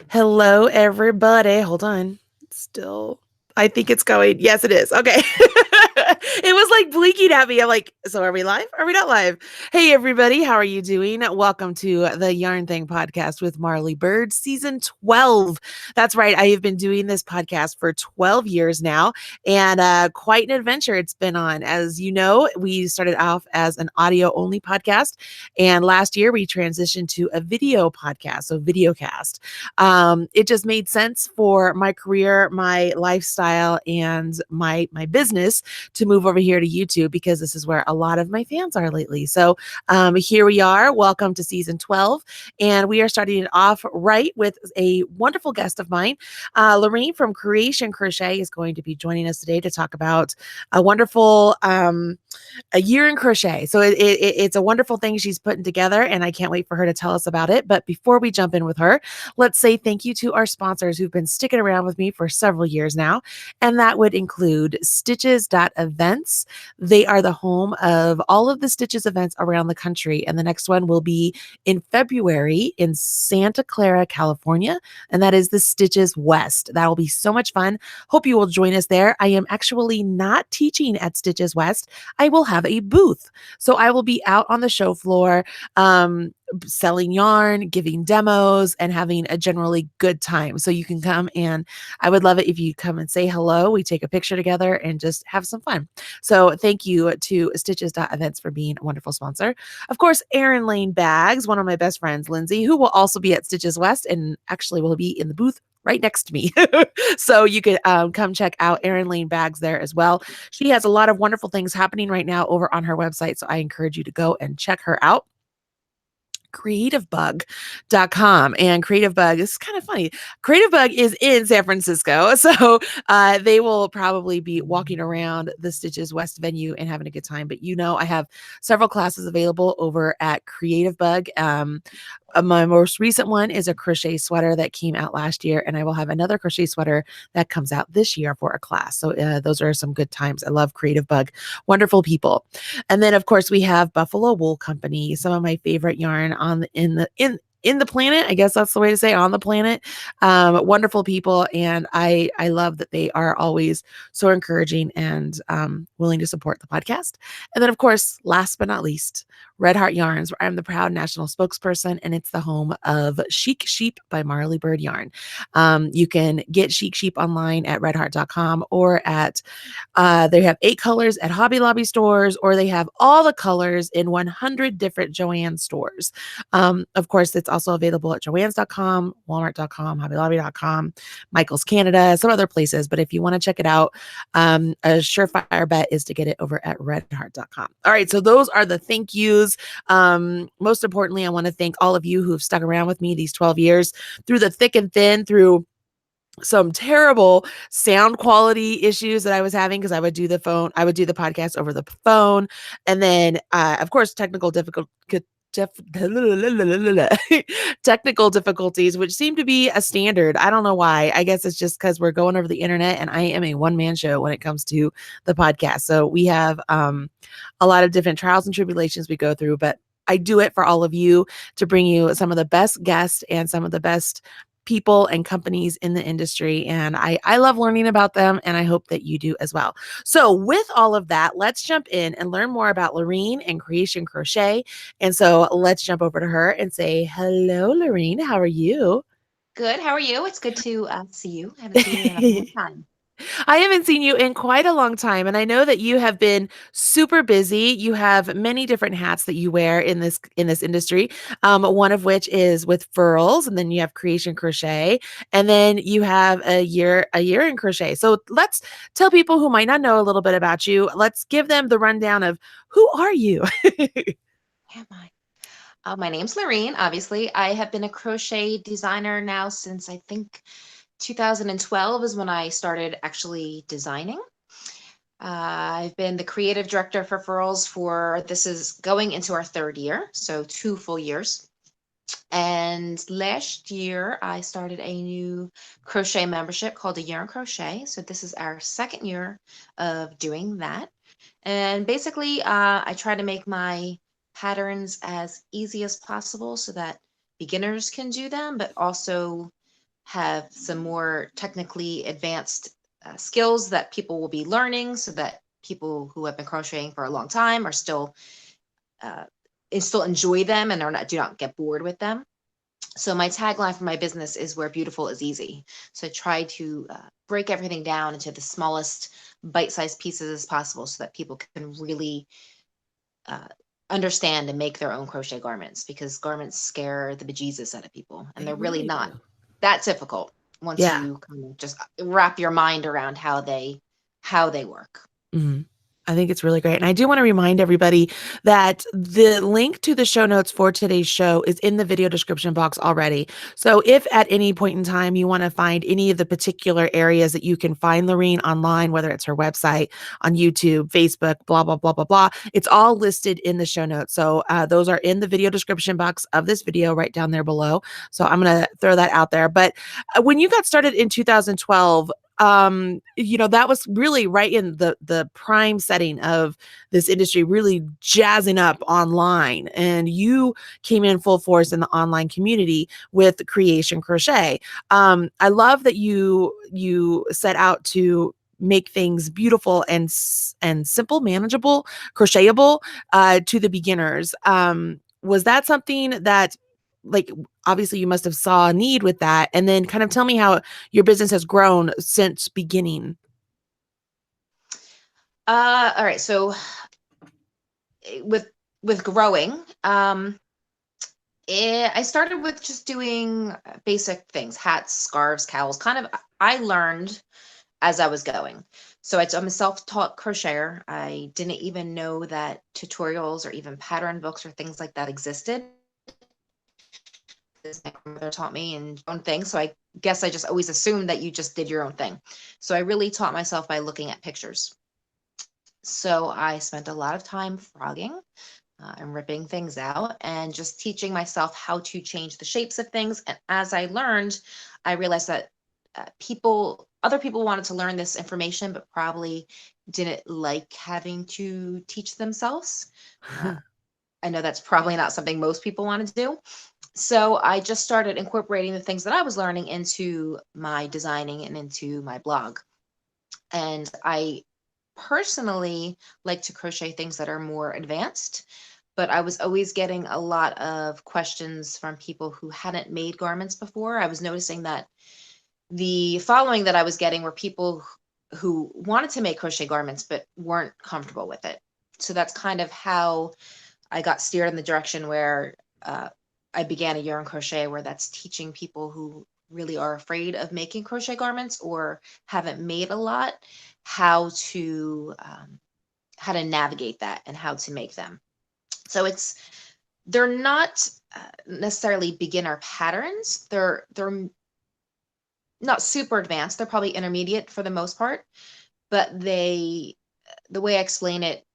Hello, everybody. Hold on. Still, I think it's going. Yes, it is. Okay. It was like blinking at me. I'm like, so are we live? Are we not live? Hey, everybody. How are you doing? Welcome to the Yarn Thing podcast with Marley Bird, season 12. That's right. I have been doing this podcast for 12 years now, and quite an adventure it's been on. As you know, we started off as an audio only podcast, and last year we transitioned to a video podcast, so videocast. It just made sense for my career, my lifestyle, and my business to move over here to YouTube because this is where a lot of my fans are lately. So here we are. Welcome to season 12. And we are starting it off right with a wonderful guest of mine. Lorraine from Cre8tion Crochet is going to be joining us today to talk about a wonderful a year in crochet. So it's a wonderful thing she's putting together, and I can't wait for her to tell us about it. But before we jump in with her, let's say thank you to our sponsors who've been sticking around with me for several years now. And that would include Stitches.events. They are the home of all of the Stitches events around the country. And the next one will be in February in Santa Clara, California. And that is the Stitches West. That will be so much fun. Hope you will join us there. I am actually not teaching at Stitches West. I will have a booth. So I will be out on the show floor. Selling yarn, giving demos, and having a generally good time. So you can come, and I would love it if you come and say hello. We take a picture together and just have some fun. So thank you to Stitches.events for being a wonderful sponsor. Of course, Erin Lane Bags, one of my best friends, Lindsay, who will also be at Stitches West and actually will be in the booth right next to me. So you could come check out Erin Lane Bags there as well. She has a lot of wonderful things happening right now over on her website. So I encourage you to go and check her out. Creativebug.com. And Creative Bug is kind of funny. Creative Bug is in San Francisco. So they will probably be walking around the Stitches West venue and having a good time. But I have several classes available over at Creative Bug. My most recent one is a crochet sweater that came out last year, and I will have another crochet sweater that comes out this year for a class. So those are some good times. I love Creative Bug. Wonderful people. And then, of course, we have Buffalo Wool Company, some of my favorite yarn in the planet. I guess that's the way to say on the planet. Wonderful people. And I love that they are always so encouraging and willing to support the podcast. And then, of course, last but not least, Red Heart Yarns, where I'm the proud national spokesperson, and it's the home of Chic Sheep by Marley Bird Yarn. You can get Chic Sheep online at redheart.com or at they have 8 colors at Hobby Lobby stores, or they have all the colors in 100 different Joann stores. Of course, it's also available at joanns.com, walmart.com, hobbylobby.com, Michael's Canada, some other places. But if you want to check it out, a surefire bet is to get it over at redheart.com. All right, so those are the thank yous. Most importantly, I want to thank all of you who have stuck around with me these 12 years through the thick and thin, through some terrible sound quality issues that I was having because I would do the podcast over the phone. And then, of course, technical difficulties, which seem to be a standard. I don't know why. I guess it's just because we're going over the internet, and I am a one-man show when it comes to the podcast. So we have a lot of different trials and tribulations we go through, but I do it for all of you to bring you some of the best guests and some of the best people and companies in the industry. And I love learning about them, and I hope that you do as well. So with all of that, let's jump in and learn more about Lorraine and Cre8tion Crochet. And so let's jump over to her and say, hello, Lorraine. How are you? Good. How are you? It's good to see you. I haven't seen you in a long time. I haven't seen you in quite a long time, and I know that you have been super busy. You have many different hats that you wear in this industry. One of which is with furls, and then you have Cre8tion Crochet, and then you have a year in crochet. So let's tell people who might not know a little bit about you. Let's give them the rundown of who are you. Am I? My name's Lorene. Obviously, I have been a crochet designer now since I think 2012 is when I started actually designing. I've been the creative director for Furls for this is going into our third year, so 2 full years. And last year, I started a new crochet membership called the Yarn Crochet. So this is our second year of doing that. And basically, I try to make my patterns as easy as possible so that beginners can do them, but also have some more technically advanced skills that people will be learning, so that people who have been crocheting for a long time are uh, still enjoy them and do not get bored with them. So my tagline for my business is where beautiful is easy. So I try to break everything down into the smallest bite-sized pieces as possible, so that people can really uh, understand and make their own crochet garments, because garments scare the bejesus out of people, and They they're really really not do. that difficult once Yeah. you kind of just wrap your mind around how they work. Mhm. I think it's really great. And I do want to remind everybody that the link to the show notes for today's show is in the video description box already. So if at any point in time you want to find any of the particular areas that you can find Lorene online, whether it's her website, on YouTube, Facebook, blah, blah, blah, blah, blah, it's all listed in the show notes. So those are in the video description box of this video right down there below. So I'm going to throw that out there. But when you got started in 2012, that was really right in the prime setting of this industry really jazzing up online, and you came in full force in the online community with Cre8tion Crochet. I love that you set out to make things beautiful and simple, manageable, crochetable to the beginners. Was that something that, like, obviously you must have saw a need with that, and then kind of tell me how your business has grown since beginning? All right. So with growing, I started with just doing basic things: hats, scarves, cowls. Kind of, I learned as I was going. So I'm a self-taught crocheter. I didn't even know that tutorials or even pattern books or things like that existed. My grandmother taught me and own thing. So I guess I just always assumed that you just did your own thing. So I really taught myself by looking at pictures. So I spent a lot of time frogging and ripping things out and just teaching myself how to change the shapes of things. And as I learned, I realized that other people wanted to learn this information, but probably didn't like having to teach themselves. Uh, I know that's probably not something most people want to do. So I just started incorporating the things that I was learning into my designing and into my blog. And I personally like to crochet things that are more advanced, but I was always getting a lot of questions from people who hadn't made garments before. I was noticing that the following that I was getting were people who wanted to make crochet garments but weren't comfortable with it. So that's kind of how I got steered in the direction where I began a yarn crochet, where that's teaching people who really are afraid of making crochet garments or haven't made a lot, how to navigate that and how to make them. So they're not necessarily beginner patterns. They're not super advanced. They're probably intermediate for the most part, but the way I explain it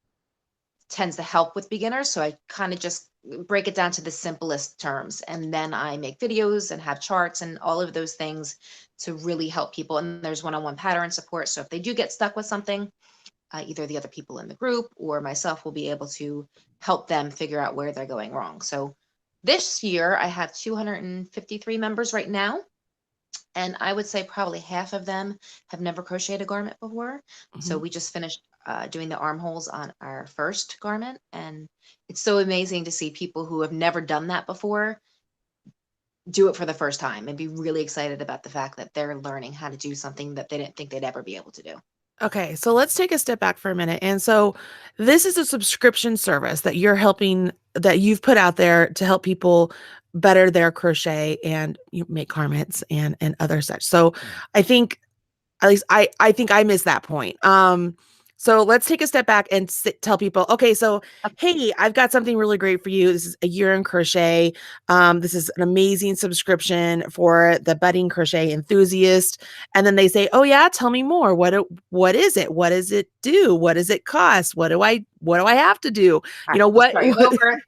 tends to help with beginners. So I kind of just break it down to the simplest terms, and then I make videos and have charts and all of those things to really help people. And there's one-on-one pattern support. So if they do get stuck with something, either the other people in the group or myself will be able to help them figure out where they're going wrong. So this year I have 253 members right now. And I would say probably half of them have never crocheted a garment before. So Mhm. we just finished doing the armholes on our first garment. And it's so amazing to see people who have never done that before do it for the first time and be really excited about the fact that they're learning how to do something that they didn't think they'd ever be able to do. Okay, so let's take a step back for a minute. And so this is a subscription service that you've put out there to help people better their crochet and make garments and other such. So I think, at least I think I missed that point. So let's take a step back and tell people, okay, so hey, I've got something really great for you. This is a year in crochet. This is an amazing subscription for the budding crochet enthusiast. And then they say, oh yeah, tell me more. What is it? What does it do? What does it cost? What do I have to do? All right, I'll What, start you over.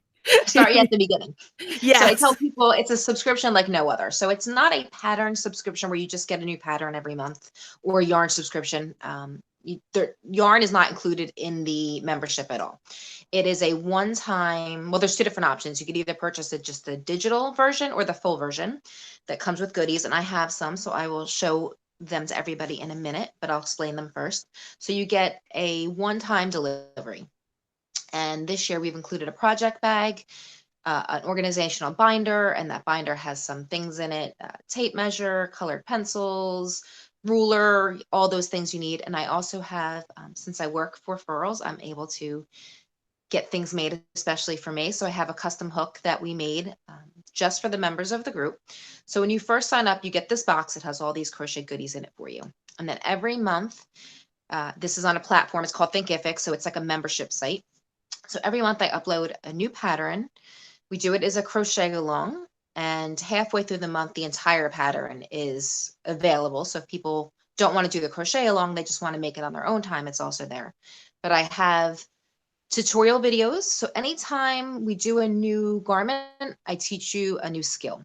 Start you at the beginning. So I tell yes. people it's a subscription like no other. So it's not a pattern subscription where you just get a new pattern every month, or a yarn subscription. yarn is not included in the membership at all. It is a one-time, well, there's two different options. You could either purchase it just the digital version or the full version that comes with goodies. And I have some, so I will show them to everybody in a minute, but I'll explain them first. So you get a one-time delivery. And this year we've included a project bag, an organizational binder, and that binder has some things in it, tape measure, colored pencils, ruler, all those things you need. And I also have, since I work for furls, I'm able to get things made especially for me. So I have a custom hook that we made just for the members of the group. So when you first sign up, you get this box. It has all these crochet goodies in it for you. And then every month, this is on a platform, it's called Thinkific, so it's like a membership site. So every month I upload a new pattern. We do it as a crochet along, and halfway through the month, the entire pattern is available. So if people don't want to do the crochet along, they just want to make it on their own time, it's also there. But I have tutorial videos. So anytime we do a new garment, I teach you a new skill.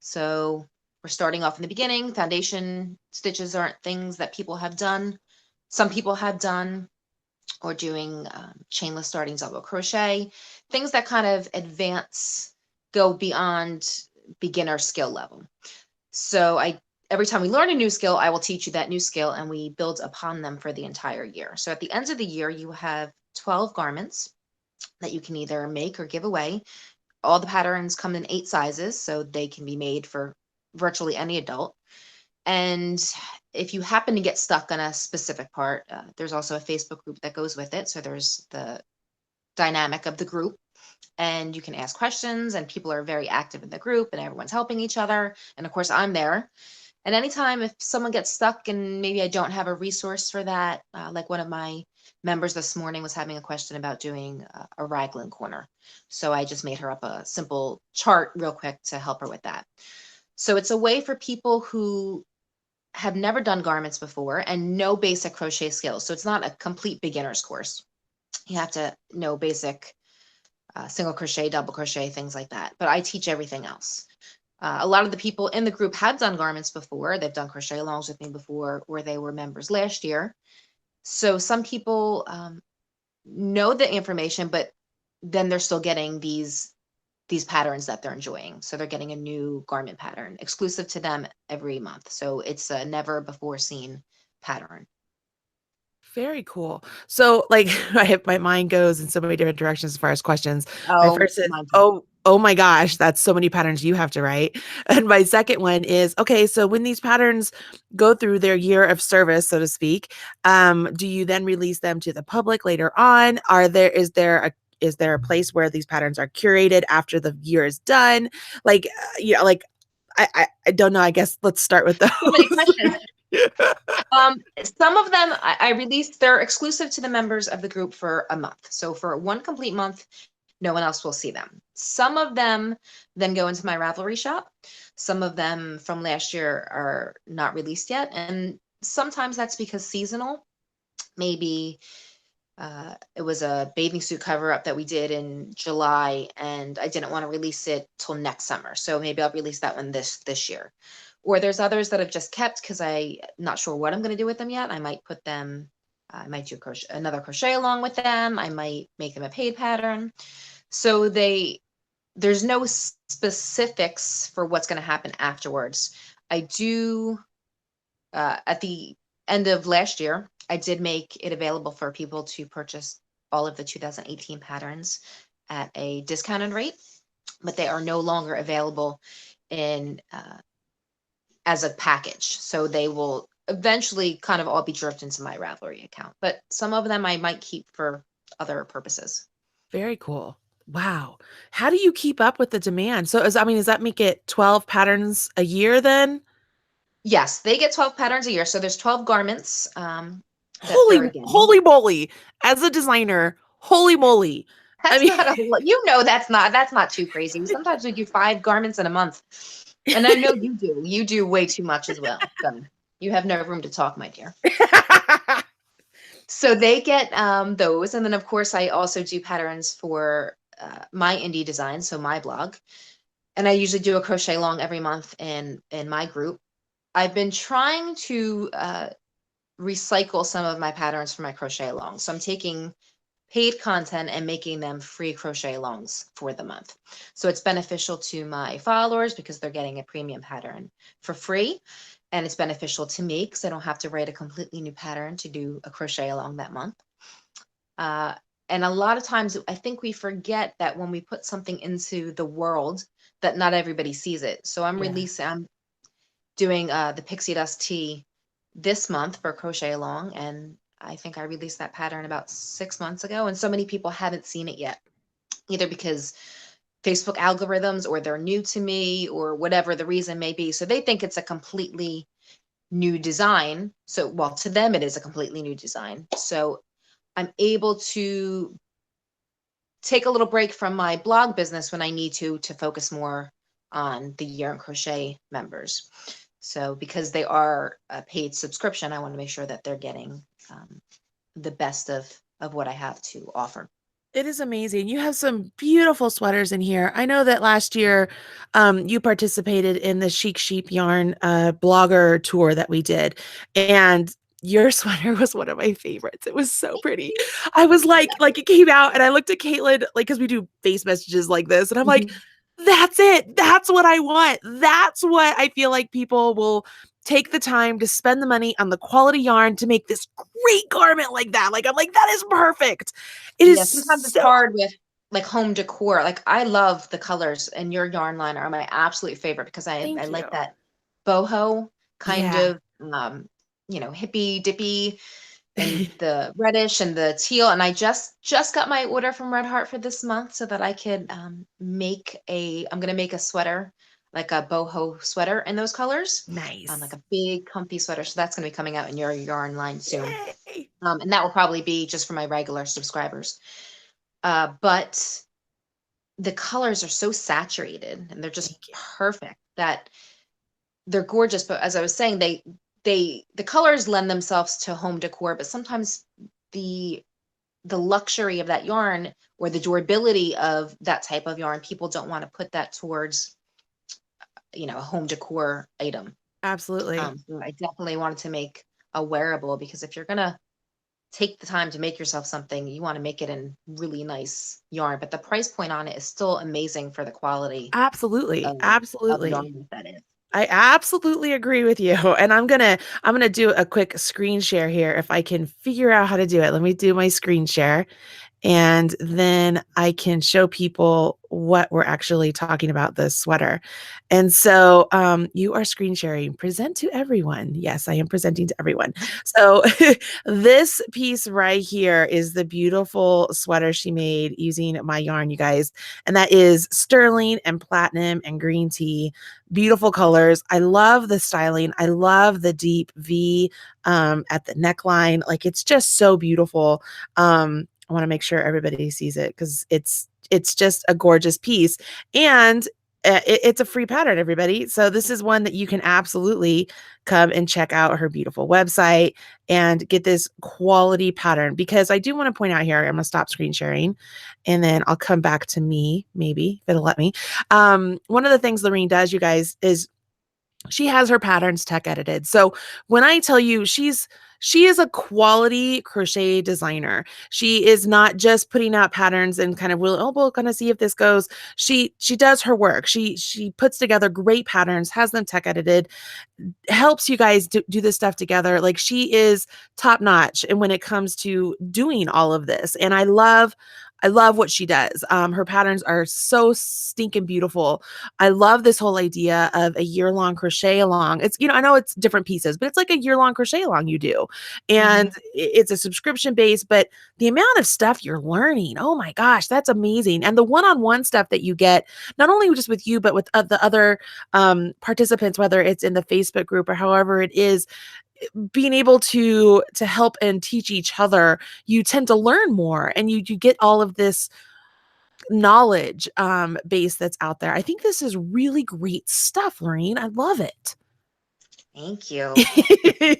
So we're starting off in the beginning. Foundation stitches aren't things that people have done. Some people have done, or doing chainless starting double crochet, things that kind of advance, go beyond beginner skill level. So every time we learn a new skill, I will teach you that new skill, and we build upon them for the entire year. So at the end of the year, you have 12 garments that you can either make or give away. All the patterns come in 8 sizes, so they can be made for virtually any adult. And if you happen to get stuck on a specific part, there's also a Facebook group that goes with it. So there's the dynamic of the group, and you can ask questions, and people are very active in the group, and everyone's helping each other. And of course, I'm there. And anytime if someone gets stuck and maybe I don't have a resource for that, like one of my members this morning was having a question about doing a raglan corner. So I just made her up a simple chart real quick to help her with that. So it's a way for people who have never done garments before and no basic crochet skills. So it's not a complete beginner's course. You have to know basic single crochet, double crochet, things like that. But I teach everything else. A lot of the people in the group have done garments before. They've done crochet alongs with me before, or they were members last year. So some people know the information, but then they're still getting these patterns that they're enjoying. So they're getting a new garment pattern exclusive to them every month. So it's a never before seen pattern. Very cool. So, like, my mind goes in so many different directions as far as questions. My Oh, first is, mine too. oh my gosh, that's so many patterns you have to write. And my second one is, okay, so when these patterns go through their year of service, so to speak, do you then release them to the public later on? Is there a place where these patterns are curated after the year is done? Like, like I don't know. I guess let's start with those. So many questions. Some of them I released, they're exclusive to the members of the group for a month. So for one complete month, no one else will see them. Some of them then go into my Ravelry shop. Some of them from last year are not released yet. And sometimes that's because seasonal. Maybe it was a bathing suit cover up that we did in July, and I didn't want to release it till next summer. So maybe I'll release that one this year. Or there's others that I've just kept because I'm not sure what I'm going to do with them yet. I might put them, I might do another crochet along with them. I might make them a paid pattern. So there's no specifics for what's going to happen afterwards. I do, at the end of last year, I did make it available for people to purchase all of the 2018 patterns at a discounted rate, but they are no longer available in as a package. So they will eventually kind of all be dripped into my Ravelry account, but some of them I might keep for other purposes. Very cool. Wow. How do you keep up with the demand? So, does that make it 12 patterns a year then? Yes, they get 12 patterns a year. So there's 12 garments that Holy, they're getting. holy moly. As a designer, holy moly. I That's mean, not that's not too crazy. Sometimes we do 5 garments in a month. And I know you do. You do way too much as well. So you have no room to talk, my dear. So they get those. And then, of course, I also do patterns for my indie design, so my blog. And I usually do a crochet along every month in my group. I've been trying to recycle some of my patterns for my crochet alongs. So I'm taking paid content and making them free crochet alongs for the month. So it's beneficial to my followers because they're getting a premium pattern for free. And it's beneficial to me because I don't have to write a completely new pattern to do a crochet along that month. And a lot of times I think we forget that when we put something into the world that not everybody sees it. So I'm doing the pixie dust tee this month for crochet along, and I think I released that pattern about 6 months ago, and so many people haven't seen it yet, either because Facebook algorithms or they're new to me or whatever the reason may be. So they think it's a completely new design. So, well, to them, it is a completely new design. So I'm able to take a little break from my blog business when I need to focus more on the Yarn Crochet members. So because they are a paid subscription, I want to make sure that they're getting the best of what I have to offer. It is amazing. You have some beautiful sweaters in here. I know that last year you participated in the Chic Sheep Yarn blogger tour that we did. And your sweater was one of my favorites. It was so pretty. I was like it came out and I looked at Caitlin, like, because we do face messages like this. And I'm like, that's it. That's what I want. That's what I feel like people will take the time to spend the money on the quality yarn to make this great garment like that. Like, I'm like, that is perfect. It is Yeah, sometimes it's so. hard with like home decor. Like I love the colors, and your yarn line are my absolute favorite because I Thank like you. that boho kind Yeah. of hippy dippy and the reddish and the teal. And I just got my order from Red Heart for this month so that I could I'm gonna make a sweater, like a boho sweater in those colors. Like Nice. a big comfy sweater. So that's gonna be coming out in your yarn line soon. Yay. And that will probably be just for my regular subscribers. But the colors are so saturated and they're just Thank you. perfect that they're gorgeous. But as I was saying, the colors lend themselves to home decor, but sometimes the the luxury of that yarn or the durability of that type of yarn, people don't want to put that towards a home decor item. Absolutely. So I definitely wanted to make a wearable because if you're gonna take the time to make yourself something, you want to make it in really nice yarn. But the price point on it is still amazing for the quality Absolutely. of Absolutely. yarn that is. I absolutely agree with you. And I'm gonna do a quick screen share here if I can figure out how to do it. Let me do my screen share. And then I can show people what we're actually talking about this sweater. And so you are screen sharing. Present to everyone. Yes, I am presenting to everyone. So this piece right here is the beautiful sweater she made using my yarn, you guys. And that is sterling and platinum and green tea. Beautiful colors. I love the styling. I love the deep V at the neckline. Like, it's just so beautiful. I want to make sure everybody sees it because it's just a gorgeous piece, and it's a free pattern, everybody. So this is one that you can absolutely come and check out her beautiful website and get this quality pattern. Because I do want to point out here, I'm gonna stop screen sharing, and then I'll come back to me, maybe if it'll let me. One of the things Lorene does, you guys, is she has her patterns tech edited. So when I tell you she is a quality crochet designer. She is not just putting out patterns and kind of we'll kind of see if this goes. She does her work. She puts together great patterns, has them tech edited, helps you guys do this stuff together. Like, she is top notch. And when it comes to doing all of this, and I love what she does. Her patterns are so stinking beautiful. I love this whole idea of a year-long crochet along. It's, I know it's different pieces, but it's like a year-long crochet along you do. And it's a subscription base, but the amount of stuff you're learning, oh my gosh, that's amazing. And the one-on-one stuff that you get, not only just with you, but with the other participants, whether it's in the Facebook group or however it is, being able to help and teach each other, you tend to learn more, and you get all of this knowledge base that's out there. I think this is really great stuff, Lorene. I love it. Thank you. I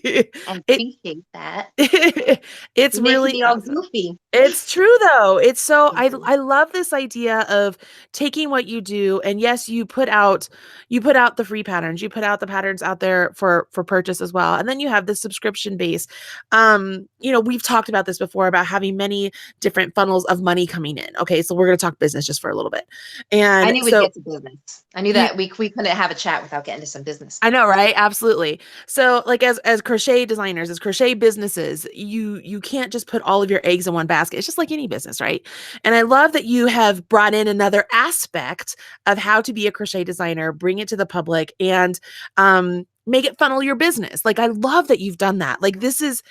it appreciate that. it's You're making really me all awesome. goofy. It's true though. It's so Thank you. I love this idea of taking what you do, and yes, you put out the free patterns. You put out the patterns out there for purchase as well. And then you have the subscription base. You know, we've talked about this before about having many different funnels of money coming in. Okay, so we're going to talk business just for a little bit. I And knew we'd so get to business. I knew you that we couldn't have a chat without getting to some business I stuff. know, right? Absolutely. So, like as crochet designers, as crochet businesses, you can't just put all of your eggs in one basket. It's just like any business, right? And I love that you have brought in another aspect of how to be a crochet designer, bring it to the public, and make it funnel your business. Like I love that you've done that. Like this is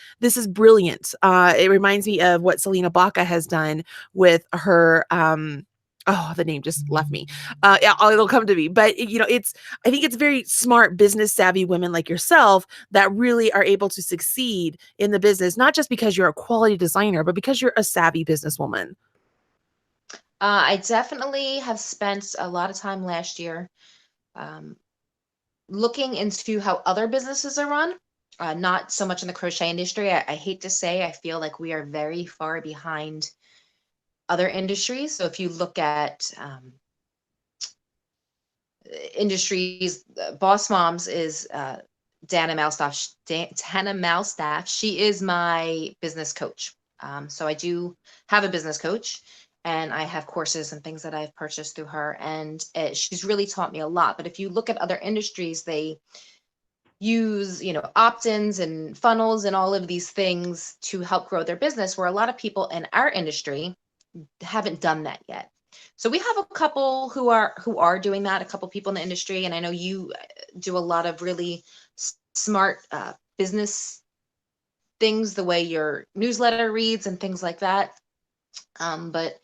brilliant. It reminds me of what Selena Baca has done with her oh, the name just left me. Yeah, it'll come to me. But you know, it's I think it's very smart, business savvy women like yourself that really are able to succeed in the business, not just because you're a quality designer, but because you're a savvy businesswoman. I definitely have spent a lot of time last year um, looking into how other businesses are run. Not so much in the crochet industry. I hate to say, I feel like we are very far behind other industries. So if you look at industries, Boss Moms is Dana Malstaff. Dana Malstaff. She is my business coach. So I do have a business coach, and I have courses and things that I've purchased through her, and she's really taught me a lot. But if you look at other industries, they use, opt-ins and funnels and all of these things to help grow their business, where a lot of people in our industry haven't done that yet. So we have a couple who are doing that, a couple people in the industry, and I know you do a lot of really smart business things, the way your newsletter reads and things like that. But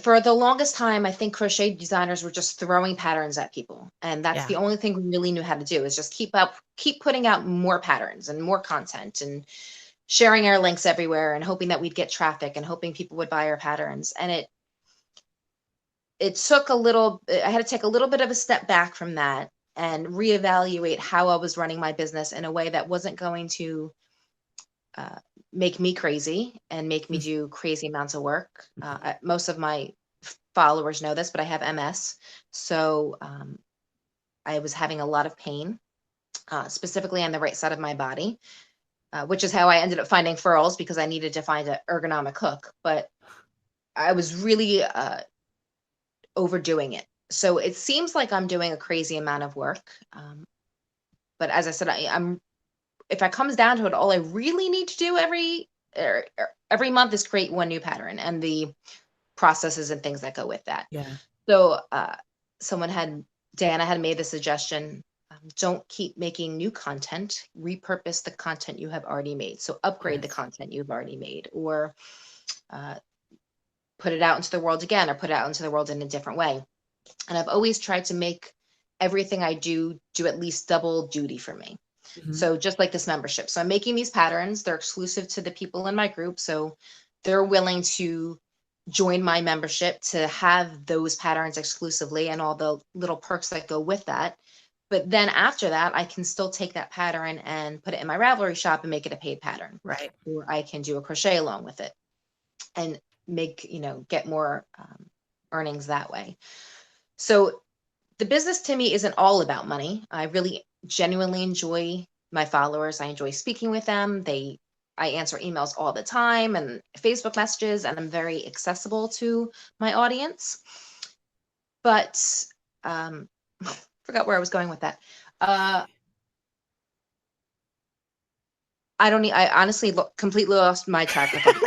for the longest time, I think crochet designers were just throwing patterns at people, and that's Yeah. the only thing we really knew how to do, is just keep putting out more patterns and more content and sharing our links everywhere and hoping that we'd get traffic and hoping people would buy our patterns. And it took I had to take a little bit of a step back from that and reevaluate how I was running my business in a way that wasn't going to uh, make me crazy and make me do crazy amounts of work. Most of my followers know this, but I have MS. So I was having a lot of pain, specifically on the right side of my body, which is how I ended up finding furls, because I needed to find an ergonomic hook. But I was really overdoing it. So it seems like I'm doing a crazy amount of work. But as I said, I'm if it comes down to it, all I really need to do every month is create one new pattern and the processes and things that go with that. Yeah. So Dana had made the suggestion, don't keep making new content, repurpose the content you have already made. So upgrade the Yes. content you've already made, or uh, put it out into the world again, or put it out into the world in a different way. And I've always tried to make everything I do at least double duty for me. Mhm. So just like this membership. So I'm making these patterns. They're exclusive to the people in my group. So they're willing to join my membership to have those patterns exclusively and all the little perks that go with that. But then after that, I can still take that pattern and put it in my Ravelry shop and make it a paid pattern. Right. Or I can do a crochet along with it and get more earnings that way. So the business to me isn't all about money. I really genuinely enjoy my followers. I enjoy speaking with them. I answer emails all the time and Facebook messages, and I'm very accessible to my audience. But forgot where I was going with that. Uh, I honestly completely lost my track of thought.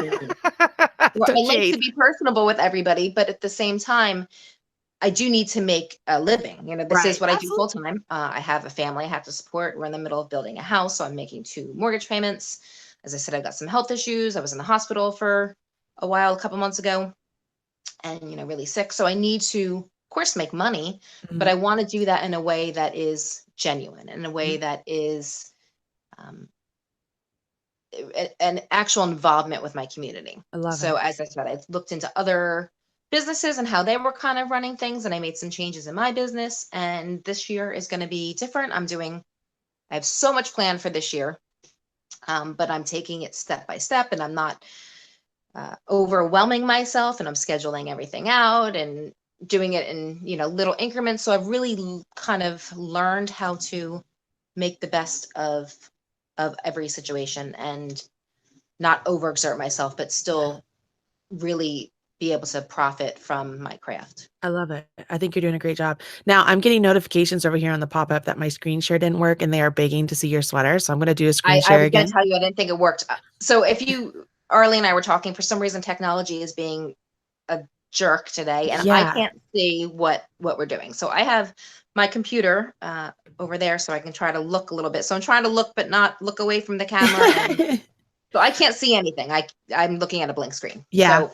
Well, I Don't like chase. to be personable with everybody, but at the same time, I do need to make a living. This is Right. what I do Absolutely. full time. I have a family I have to support. We're in the middle of building a house, so I'm making 2 mortgage payments. As I said, I've got some health issues. I was in the hospital for a while, a couple months ago, and really sick. So I need to, of course, make money, but Mhm. I want to do that in a way that is genuine, in a way Mhm. that is um, an actual involvement with my community. I love So it. as I said, I looked into other businesses and how they were kind of running things, and I made some changes in my business. And this year is going to be different. I have so much planned for this year, but I'm taking it step by step, and I'm not overwhelming myself, and I'm scheduling everything out and doing it in, little increments. So I've really kind of learned how to make the best of every situation and not overexert myself, but Yeah. still really be able to profit from my craft. I love it. I think you're doing a great job. Now I'm getting notifications over here on the pop-up that my screen share didn't work and they are begging to see your sweater. So I'm going to do a screen I share was going to again. tell you, I didn't think it worked. So if you, Arlie and I were talking, for some reason, technology is being a jerk today, and I Yeah. can't see what we're doing. So I have my computer over there, so I can try to look a little bit. So I'm trying to look, but not look away from the camera, and so I can't see anything. I'm looking at a blank screen. Yeah. So,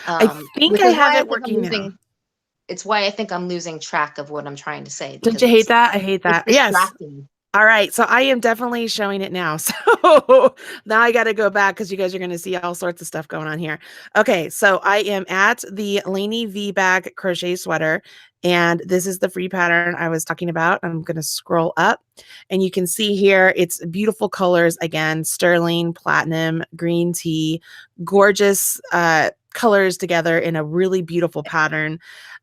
I think which I is have why I it think I'm working now. losing. It's why I think I'm losing track of what I'm trying to say, Don't because you hate that? I hate it's that. Yes. distracting. All right, so I am definitely showing it now. So now I got to go back because you guys are going to see all sorts of stuff going on here. Okay, so I am at the Lainey V-Back crochet sweater, and this is the free pattern I was talking about. I'm going to scroll up, and you can see here it's beautiful colors again: sterling, platinum, green tea, gorgeous colors together in a really beautiful pattern.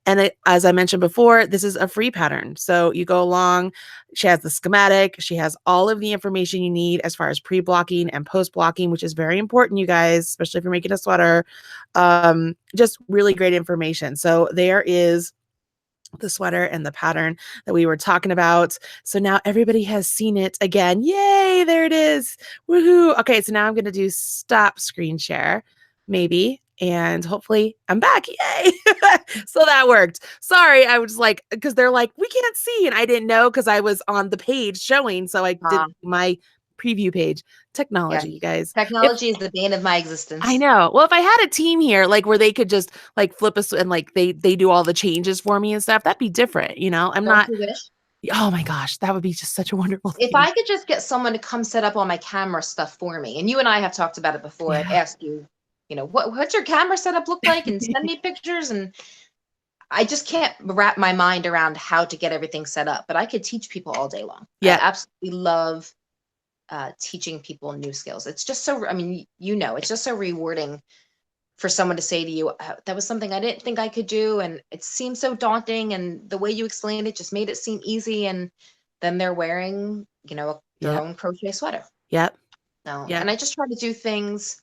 And as I mentioned before, this is a free pattern. So you go along. She has the schematic. She has all of the information you need as far as pre-blocking and post-blocking, which is very important, you guys, especially if you're making a sweater. Just really great information. So there is the sweater and the pattern that we were talking about. So now everybody has seen it again. Yay, there it is. Woohoo. Okay, so now I'm going to do stop screen share, maybe. And hopefully I'm back. Yay. So that worked. Sorry, I was like, because they're like, we can't see. And I didn't know because I was on the page showing. So I did my preview page. Yes, Technology, you guys. If technology is the bane of my I existence. know. Well, if I had a team here, like where they could just like flip us and like they do all the changes for me and stuff, that'd be different, you know? I'm Don't not. you wish? Oh my gosh, that would be just such a wonderful If thing. I could just get someone to come set up all my camera stuff for me, and you and I have talked about it before, I've Yeah. asked you, what's your camera setup look like, and send me pictures, and I just can't wrap my mind around how to get everything set up, but I could teach people all day long. I Yeah. absolutely love teaching people new skills. It's just so, I mean, it's just so rewarding for someone to say to you, that was something I didn't think I could do. And it seemed so daunting. And the way you explained it just made it seem easy. And then they're wearing, their Yep. own crochet sweater. Yep. So, Yep. and I just try to do things.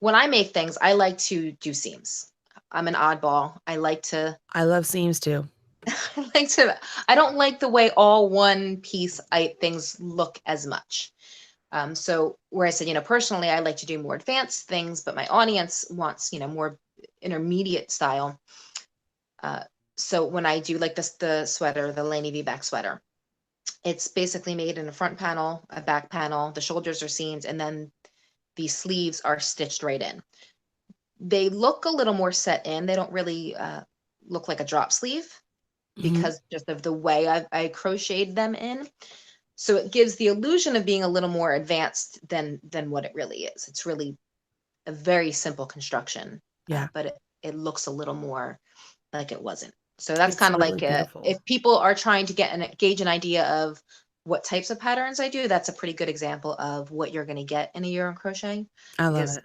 When I make things, I like to do seams. I'm an oddball. I like to I love seams too. I like to, I don't like the way all one piece things look as much. So where I said, personally, I like to do more advanced things, but my audience wants, more intermediate style. Uh, so when I do like this, the sweater, the Laney V back sweater, it's basically made in a front panel, a back panel, the shoulders are seamed, and then the sleeves are stitched right in. They look a little more set in. They don't really look like a drop sleeve Hmm. because just of the way I crocheted them in. So it gives the illusion of being a little more advanced than what it really is. It's really a very simple construction, Yeah. but it looks a little more like it wasn't. So that's It's kind of really like beautiful. if people are trying to gauge an idea of what types of patterns I do, that's a pretty good example of what you're going to get in a year in crochet, I love because it.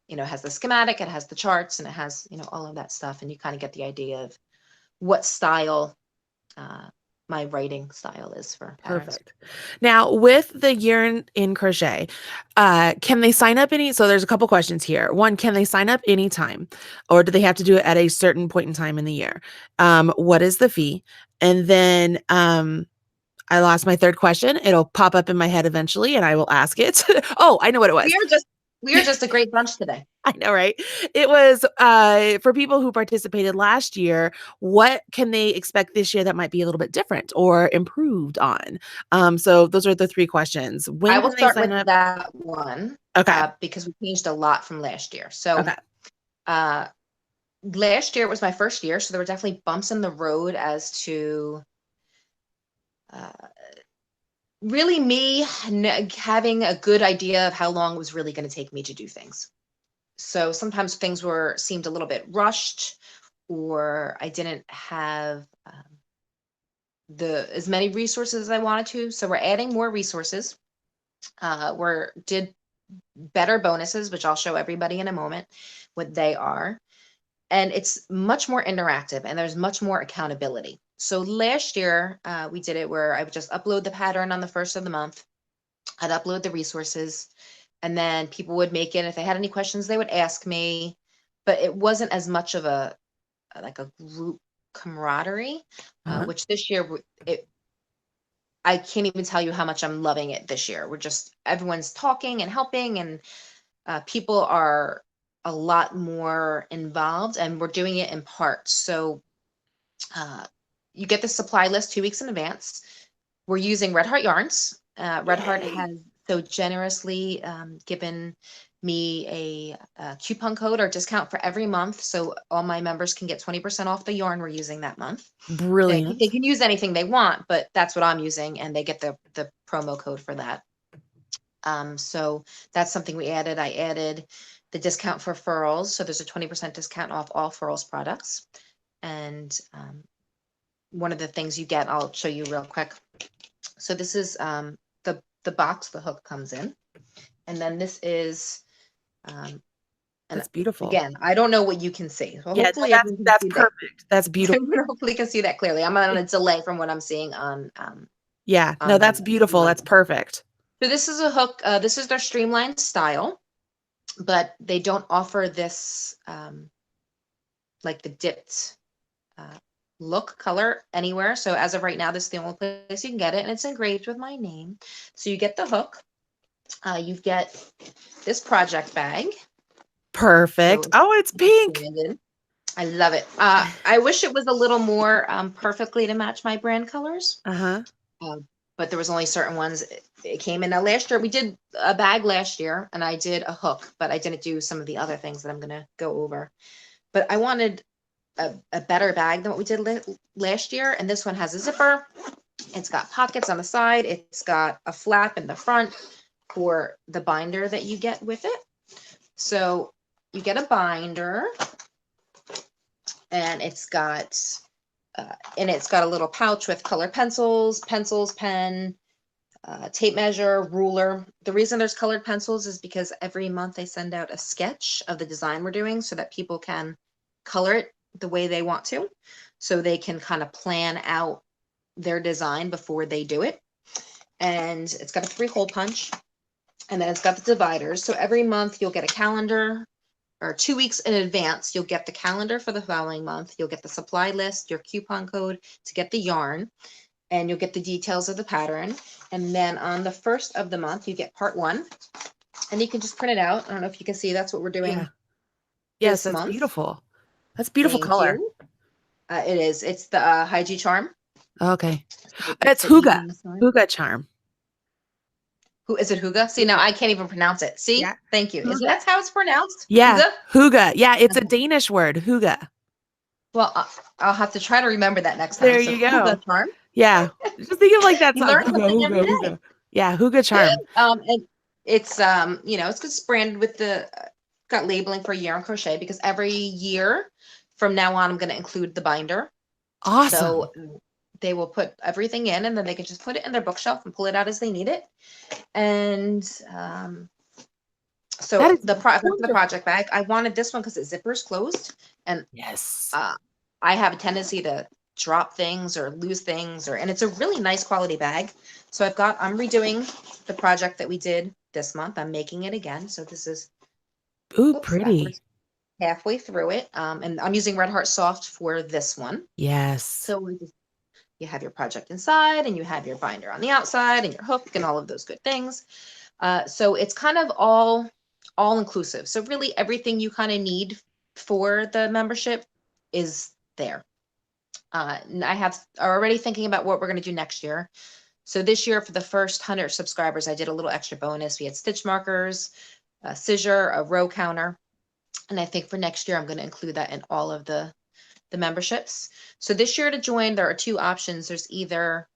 it has the schematic, it has the charts, and it has all of that stuff, and you kind of get the idea of what style uh, my writing style is for patterns. Perfect. Now, with the year in crochet, can they sign up so there's a couple questions here. One, can they sign up anytime, or do they have to do it at a certain point in time in the year? What is the fee? And then I lost my third question. It'll pop up in my head eventually, and I will ask it. Oh, I know what it We was. are just we are just a great bunch today. I know, right? It was for people who participated last year, what can they expect this year that might be a little bit different or improved on? So those are the three questions. I When will can they start with sign up? that one Okay. because we changed a lot from last year. So Okay. uh, last year was my first year, so there were definitely bumps in the road as to uh, really me having a good idea of how long it was really going to take me to do things. So sometimes things seemed a little bit rushed, or I didn't have the as many resources as I wanted to. So we're adding more resources. We're did better bonuses, which I'll show everybody in a moment what they are. And it's much more interactive and there's much more accountability. So last year, we did it where I would just upload the pattern on the first of the month. I'd upload the resources, and then people would make it. If they had any questions, they would ask me, but it wasn't as much of a like a group camaraderie, Uh-huh. which this year I can't even tell you how much I'm loving it this year. We're just everyone's talking and helping, and people are a lot more involved, and we're doing it in parts. So you get the supply list 2 weeks in advance. We're using Red Heart yarns. Red Heart Yay. has so generously given me a coupon code or discount for every month, so all my members can get 20% off the yarn we're using that month. They Brilliant. can use anything they want, but that's what I'm using, and they get the promo code for that. So that's something we added. I added the discount for furls, so there's a 20% discount off all furls products. And one of the things you get, I'll show you real quick. So this is the box the hook comes in, and then this is and That's beautiful. again, I don't know what you can see. Well, Yeah, no, hopefully everyone can that's see that. perfect. That's beautiful. Hopefully you can see that clearly. I'm on a delay from what I'm seeing Yeah, no, on that's beautiful. the That's perfect. So this is a hook. This is their streamlined style, but they don't offer this like the dipped look color anywhere. So as of right now, this is the only place you can get it, and it's engraved with my name. So you get the hook. You get this project bag. Perfect. So Oh, it's it's pink. expanded. I love it. I wish it was a little more perfectly to match my brand colors. Uh-huh. But there was only certain ones it came in. Now last year we did a bag last year, and I did a hook, but I didn't do some of the other things that I'm gonna go over. But I wanted a better bag than what we did last year, and this one has a zipper. It's got pockets on the side. It's got a flap in the front for the binder that you get with it. So you get a binder, and it's got a little pouch with color pencils, pen, tape measure, ruler. The reason there's colored pencils is because every month they send out a sketch of the design we're doing so that people can color it the way they want to. So they can kind of plan out their design before they do it. And it's got a 3-hole punch, and then it's got the dividers. So every month you'll get a calendar, or 2 weeks in advance, you'll get the calendar for the following month. You'll get the supply list, your coupon code to get the yarn, and you'll get the details of the pattern. And then on the first of the month, you get part 1, and you can just print it out. I don't know if you can see, that's what we're Yeah. doing Yes, this that's month. beautiful. That's beautiful Thank color. you. It is. It's the Hygie Charm. Okay. So it's It's the E Huga. on the side. Huga charm. Who is it? Huga? See, now Huga. I can't even pronounce it. See, Yeah. thank you. Is Huga. that how it's pronounced? Yeah. Huga? Huga. Yeah, it's a Okay. Danish word. Huga. Well, I'll have to try to remember that next time. There So you Huga go. Charm. Yeah. Just think of like that You song. learn Huga, something every Huga, day. Huga. Yeah, Huga charm. And it's it's just branded with the got labeling for year on crochet, because every year from now on I'm going to include the binder. Awesome. So they will put everything in, and then they can just put it in their bookshelf and pull it out as they need it. And That so is the wonderful. project bag, I wanted this one because the zipper's closed, and Yes. uh, I have a tendency to drop things or lose things, and it's a really nice quality bag. So I'm redoing the project that we did this month. I'm making it again. So this is, Ooh, oops, pretty. backwards, halfway through it. And I'm using Red Heart Soft for this one. Yes. So you have your project inside, and you have your binder on the outside, and your hook and all of those good things. So it's kind of all inclusive. So really everything you kind of need for the membership is there. I have already thinking about what we're going to do next year. So this year, for the first 100 subscribers, I did a little extra bonus. We had stitch markers, a scissor, a row counter. And I think for next year, I'm going to include that in all of the memberships. So this year to join, there are 2 options. There's either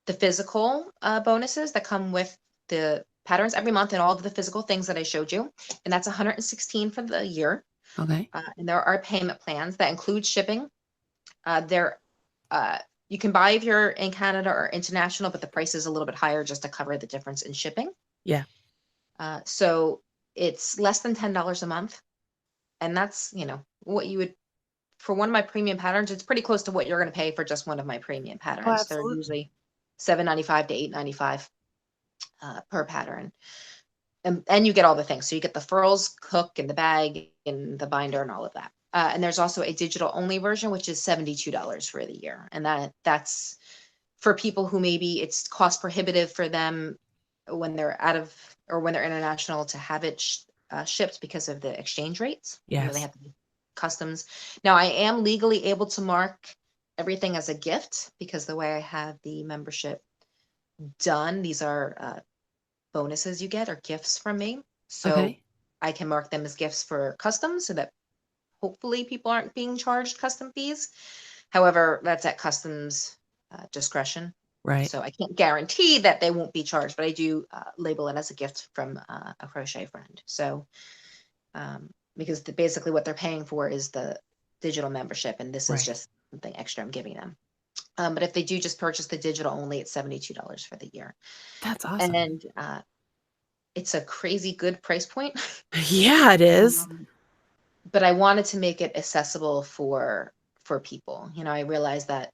the physical bonuses that come with the patterns every month and all of the physical things that I showed you. And that's 116 for the year. Okay. And there are payment plans that include shipping. There, you can buy if you're in Canada or international, but the price is a little bit higher just to cover the difference in shipping. Yeah. So It's less than $10 a month. And that's, what you would, for one of my premium patterns, it's pretty close to what you're going to pay for just one of my premium Oh, patterns. They're absolutely. usually $7.95 to $8.95 per pattern. And you get all the things. So you get the furls, hook, and the bag, and the binder, and all of that. And there's also a digital only version, which is $72 for the year. And that's for people who maybe it's cost prohibitive for them when they're out of, or when they're international, to have it shipped because of the exchange rates. They Yes. have to be customs. Now, I am legally able to mark everything as a gift because the way I have the membership done, these are bonuses you get or gifts from me. So Okay. I can mark them as gifts for customs so that hopefully people aren't being charged custom fees. However, that's at customs discretion. Right. So I can't guarantee that they won't be charged, but I do label it as a gift from a crochet friend. So because basically what they're paying for is the digital membership, and this is Right. just something extra I'm giving them. But if they do just purchase the digital only, it's $72 for the year. That's awesome. And it's a crazy good price point. Yeah, it is. Um, but I wanted to make it accessible for people. I realized that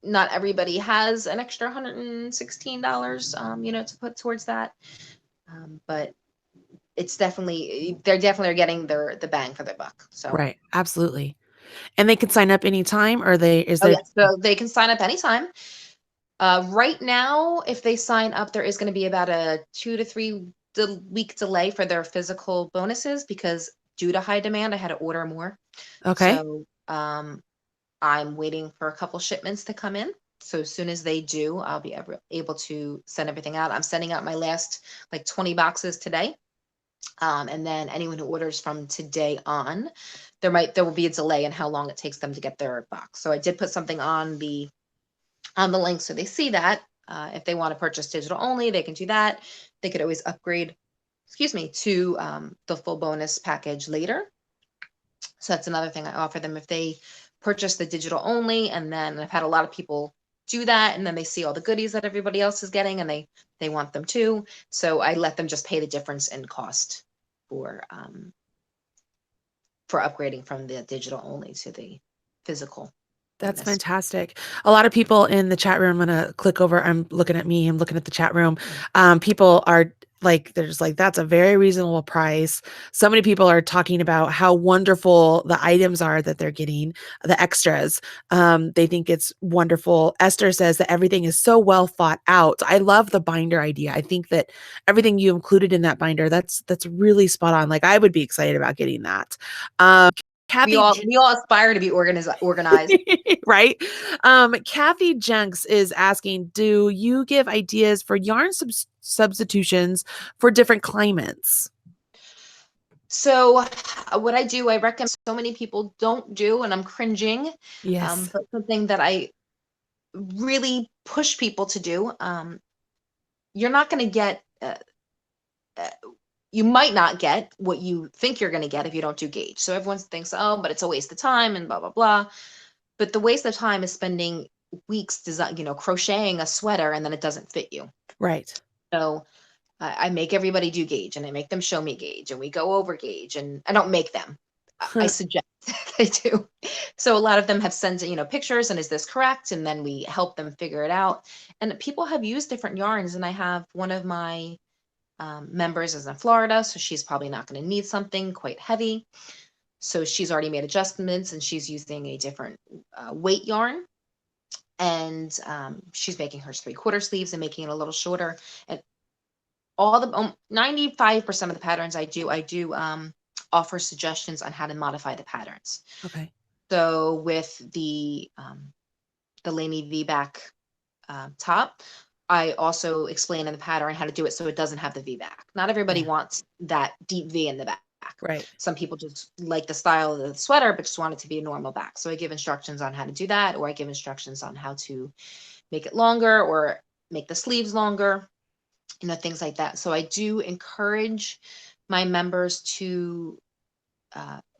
not everybody has an extra $116, to put towards that. But it's definitely, they're definitely are getting the bang for their buck. So, Right. Absolutely. And they can sign up anytime, or is oh there? yeah, so they can sign up anytime. Right now, if they sign up, there is going to be about a 2 to 3 week delay for their physical bonuses because due to high demand, I had to order more. Okay. So I'm waiting for a couple shipments to come in. So as soon as they do, I'll be able to send everything out. I'm sending out my last like 20 boxes today. And then anyone who orders from today on, there will be a delay in how long it takes them to get their box. So I did put something on the link so they see that. If they want to purchase digital only, they can do that. They could always upgrade, excuse me, to the full bonus package later. So that's another thing I offer them if they purchase the digital only. And then I've had a lot of people do that, and then they see all the goodies that everybody else is getting, and they want them too. So I let them just pay the difference in cost for upgrading from the digital only to the physical That's bonus. fantastic. A lot of people in the chat room, I'm gonna click over. I'm looking at me. I'm looking at the chat room. People are like, they're just like, that's a very reasonable price. So many people are talking about how wonderful the items are that they're getting, the extras. They think it's wonderful. Esther says that everything is so well thought out. I love the binder idea. I think that everything you included in that binder, that's really spot on. Like I would be excited about getting that. We Kathy all we all aspire to be organized. right? Kathy Jenks is asking, do you give ideas for yarn substitutions for different climates? So what I do, I recommend so many people don't do, and I'm cringing, Yes. but something that I really push people to do. You're not going to get, uh, you might not get what you think you're going to get if you don't do gauge. So everyone thinks, oh, but it's a waste of time and blah, blah, blah. But the waste of time is spending weeks crocheting a sweater and then it doesn't fit you. Right. So I make everybody do gauge, and I make them show me gauge, and we go over gauge, and I don't make them. I suggest they do. So a lot of them have sent, pictures and is this correct? And then we help them figure it out. And people have used different yarns, and I have one of my members is in Florida, so she's probably not going to need something quite heavy. So she's already made adjustments, and she's using a different weight yarn. And she's making hers 3/4 sleeves and making it a little shorter. And all the 95% of the patterns I do offer suggestions on how to modify the patterns. Okay. So with the Laney V-back top, I also explain in the pattern how to do it so it doesn't have the V-back. Not everybody Yeah. wants that deep V in the back. Right. Some people just like the style of the sweater, but just want it to be a normal back. So I give instructions on how to do that, or I give instructions on how to make it longer or make the sleeves longer, things like that. So I do encourage my members to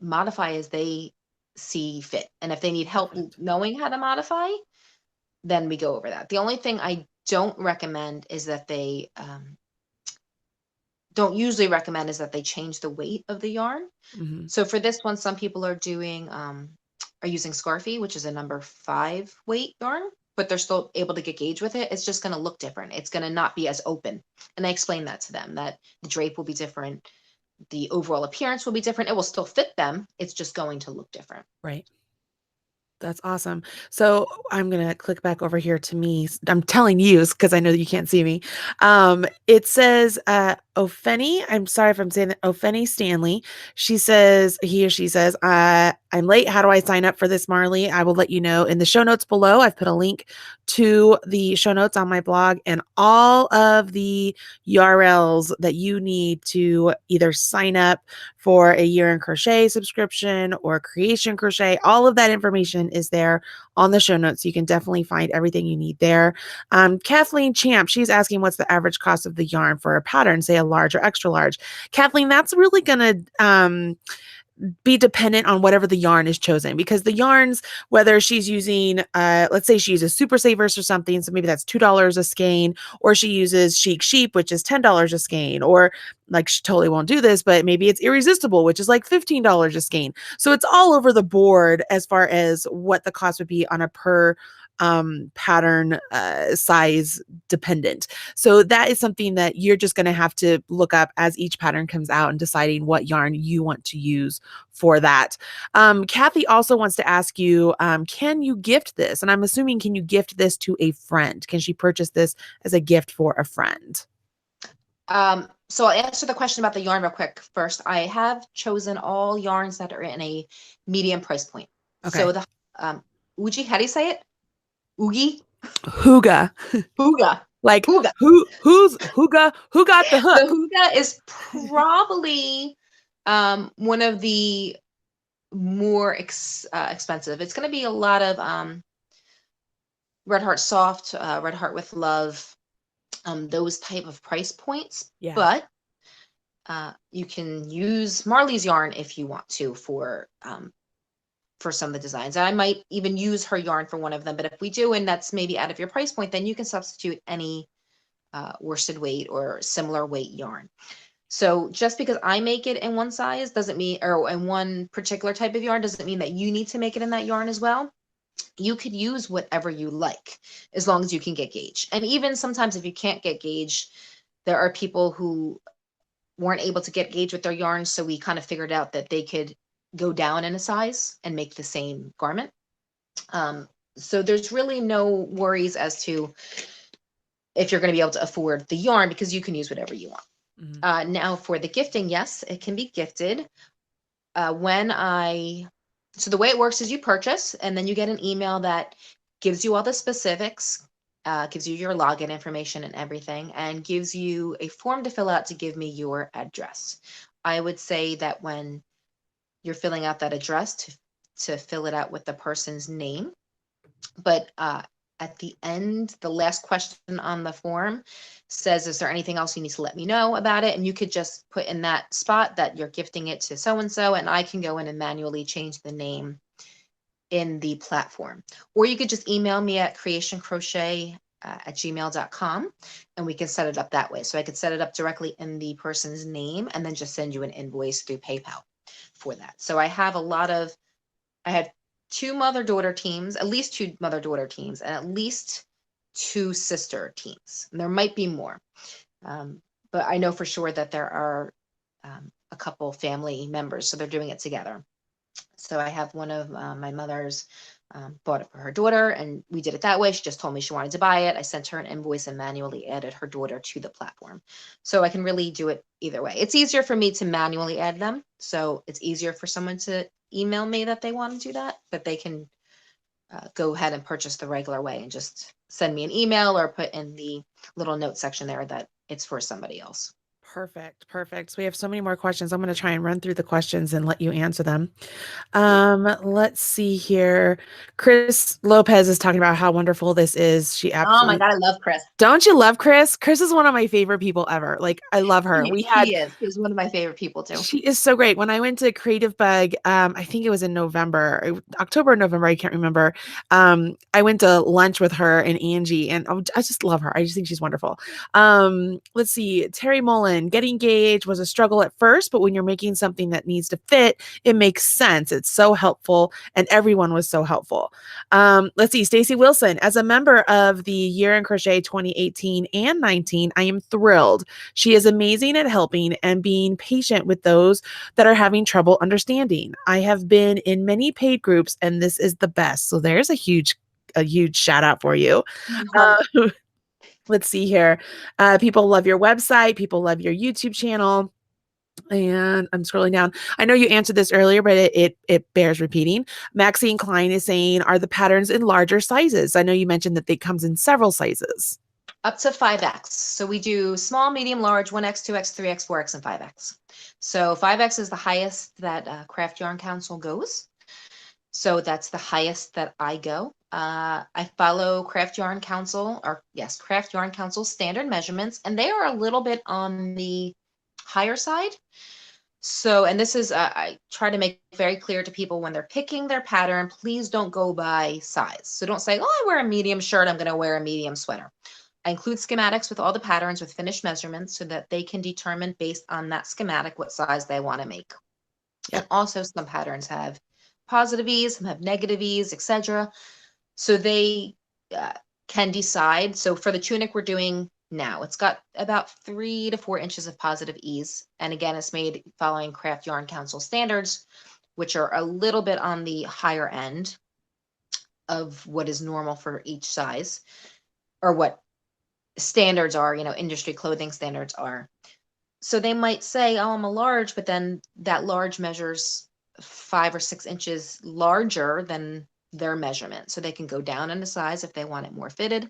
modify as they see fit. And if they need help Perfect. knowing how to modify, then we go over that. The only thing I don't recommend is that they don't usually recommend is that they change the weight of the yarn. Mhm. So for this one, some people are doing are using Scarfy, which is a number 5 weight yarn, but they're still able to get gauge with it. It's just going to look different. It's going to not be as open. And I explained that to them, that the drape will be different, the overall appearance will be different. It will still fit them. It's just going to look different. Right. That's awesome. So I'm going to click back over here to me. I'm telling you because I know that you can't see me. It says Opheni. I'm sorry if I'm saying that. Opheni Stanley. She says, he or she says, I'm late. How do I sign up for this, Marley? I will let you know in the show notes below. I've put a link to the show notes on my blog and all of the URLs that you need to either sign up for a Year in Crochet subscription or Cre8tion Crochet. All of that information is there on the show notes. You can definitely find everything you need there. Kathleen Champ, she's asking what's the average cost of the yarn for a pattern, say a large or extra large. Kathleen, that's really going to be dependent on whatever the yarn is chosen, because the yarns, whether she's using, let's say she uses Super Savers or something, so maybe that's $2 a skein, or she uses Chic Sheep, which is $10 a skein, or like she totally won't do this, but maybe it's Irresistible, which is like $15 a skein. So it's all over the board as far as what the cost would be on a per pattern size dependent. So that is something that you're just going to have to look up as each pattern comes out and deciding what yarn you want to use for that. Kathy also wants to ask you, can you gift this? And I'm assuming, can you gift this to a friend? Can she purchase this as a gift for a friend? So I'll answer the question about the yarn real quick first. I have chosen all yarns that are in a medium price point. Okay. So the Uji, how do you say it? Oogie? Hygge. Hygge. Like Hygge. who's Hygge? Who got the hook? The Hygge is probably one of the more expensive. It's going to be a lot of Red Heart Soft, Red Heart with Love, those type of price points. Yeah. But you can use Marley's yarn if you want to for some of the designs. I might even use her yarn for one of them, but if we do, and that's maybe out of your price point, then you can substitute any worsted weight or similar weight yarn. So just because I make it in one size doesn't mean, or in one particular type of yarn, doesn't mean that you need to make it in that yarn as well. You could use whatever you like, as long as you can get gauge. And even sometimes if you can't get gauge, there are people who weren't able to get gauge with their yarn. So we kind of figured out that they could go down in a size and make the same garment. So there's really no worries as to if you're going to be able to afford the yarn, because you can use whatever you want. Mm-hmm. Now for the gifting, yes, it can be gifted. So the way it works is you purchase and then you get an email that gives you all the specifics, gives you your login information and everything, and gives you a form to fill out to give me your address. I would say that when you're filling out that address, to fill it out with the person's name. But at the end, the last question on the form says, is there anything else you need to let me know about it? And you could just put in that spot that you're gifting it to so-and-so, and I can go in and manually change the name in the platform. Or you could just email me at creationcrochet@gmail.com and we can set it up that way. So I could set it up directly in the person's name and then just send you an invoice through PayPal for that. So I had 2 mother-daughter teams, at least 2 mother-daughter teams, and at least 2 sister teams. And there might be more, but I know for sure that there are a couple family members, so they're doing it together. So I have one of my mother's bought it for her daughter, and we did it that way. She just told me she wanted to buy it. I sent her an invoice and manually added her daughter to the platform. So I can really do it either way. It's easier for me to manually add them, so it's easier for someone to email me that they want to do that, but they can go ahead and purchase the regular way and just send me an email or put in the little note section there that it's for somebody else. Perfect. Perfect. So we have so many more questions. I'm going to try and run through the questions and let you answer them. Let's see here. Chris Lopez is talking about how wonderful this is. She absolutely. Oh my God, I love Chris. Don't you love Chris? Chris is one of my favorite people ever. Like, I love her. He's one of my favorite people too. She is so great. When I went to Creative Bug, I think it was in October or November, I can't remember. I went to lunch with her and Angie, and I just love her. I just think she's wonderful. Let's see. Terry Mullen, and getting gauge was a struggle at first, but when you're making something that needs to fit, it makes sense. It's so helpful, and everyone was so helpful. Let's see, Stacy Wilson, as a member of the Year in Crochet 2018 and 19, I am thrilled. She is amazing at helping and being patient with those that are having trouble understanding. I have been in many paid groups, and this is the best. So there's a huge shout out for you. Heart. Let's see here. People love your website. People love your YouTube channel. And I'm scrolling down. I know you answered this earlier, but it bears repeating. Maxine Klein is saying, are the patterns in larger sizes? I know you mentioned that they comes in several sizes. Up to 5X. So we do small, medium, large, 1X, 2X, 3X, 4X, and 5X. So 5X is the highest that Craft Yarn Council goes. So that's the highest that I go. I follow Craft Yarn Council, or yes, Craft Yarn Council standard measurements, and they are a little bit on the higher side. So, and this is, I try to make very clear to people when they're picking their pattern, please don't go by size. So don't say, oh, I wear a medium shirt, I'm going to wear a medium sweater. I include schematics with all the patterns with finished measurements so that they can determine based on that schematic what size they want to make. Yep. And also some patterns have positive ease, some have negative ease, etc. So they can decide. So for the tunic we're doing now, it's got about 3 to 4 inches of positive ease. And again, it's made following Craft Yarn Council standards, which are a little bit on the higher end of what is normal for each size, or what standards are, industry clothing standards are. So they might say, oh, I'm a large, but then that large measures 5 or 6 inches larger than their measurement. So they can go down in a size if they want it more fitted,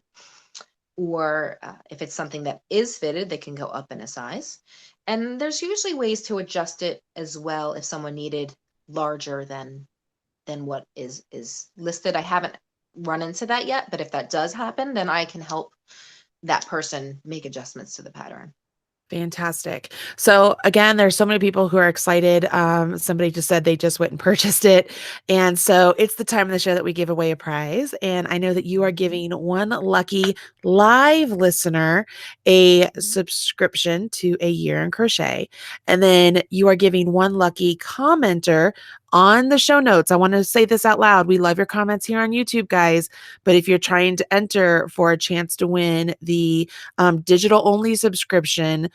or if it's something that is fitted, they can go up in a size. And there's usually ways to adjust it as well if someone needed larger than what is listed. I haven't run into that yet, but if that does happen, then I can help that person make adjustments to the pattern. Fantastic. So again, there's so many people who are excited. Somebody just said they just went and purchased it. And so it's the time of the show that we give away a prize. And I know that you are giving one lucky live listener a subscription to A Year in Crochet. And then you are giving one lucky commenter on the show notes. I want to say this out loud. We love your comments here on YouTube, guys. But if you're trying to enter for a chance to win the digital only subscription,